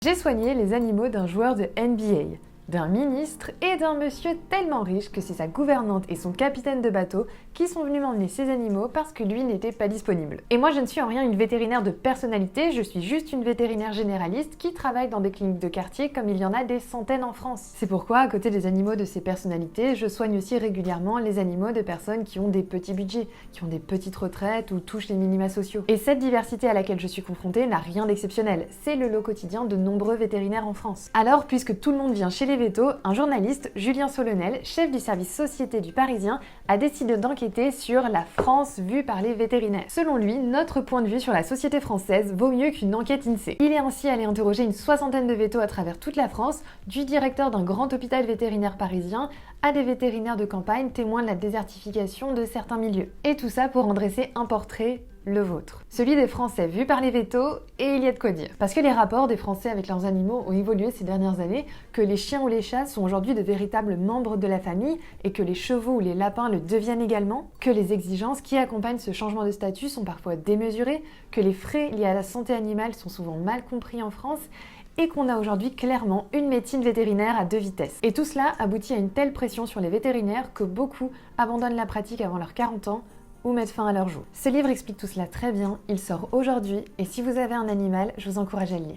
J'ai soigné les animaux d'un joueur de NBA, d'un ministre et d'un monsieur tellement riche que c'est sa gouvernante et son capitaine de bateau qui sont venus m'emmener ces animaux parce que lui n'était pas disponible. Et moi je ne suis en rien une vétérinaire de personnalité, je suis juste une vétérinaire généraliste qui travaille dans des cliniques de quartier comme il y en a des centaines en France. C'est pourquoi à côté des animaux de ces personnalités, je soigne aussi régulièrement les animaux de personnes qui ont des petits budgets, qui ont des petites retraites ou touchent les minima sociaux. Et cette diversité à laquelle je suis confrontée n'a rien d'exceptionnel, c'est le lot quotidien de nombreux vétérinaires en France. Alors puisque tout le monde vient chez les vétos, un journaliste, Julien Sollenel, chef du service société du Parisien, a décidé d'enquêter sur la France vue par les vétérinaires. Selon lui, notre point de vue sur la société française vaut mieux qu'une enquête INSEE. Il est ainsi allé interroger une soixantaine de vétos à travers toute la France, du directeur d'un grand hôpital vétérinaire parisien à des vétérinaires de campagne témoins de la désertification de certains milieux. Et tout ça pour en dresser un portrait, le vôtre. Celui des Français vus par les vétos, et il y a de quoi dire. Parce que les rapports des Français avec leurs animaux ont évolué ces dernières années, que les chiens ou les chats sont aujourd'hui de véritables membres de la famille, et que les chevaux ou les lapins le deviennent également, que les exigences qui accompagnent ce changement de statut sont parfois démesurées, que les frais liés à la santé animale sont souvent mal compris en France, et qu'on a aujourd'hui clairement une médecine vétérinaire à deux vitesses. Et tout cela aboutit à une telle pression sur les vétérinaires que beaucoup abandonnent la pratique avant leurs 40 ans, ou mettre fin à leur jour. Ce livre explique tout cela très bien, il sort aujourd'hui et si vous avez un animal, je vous encourage à le lire.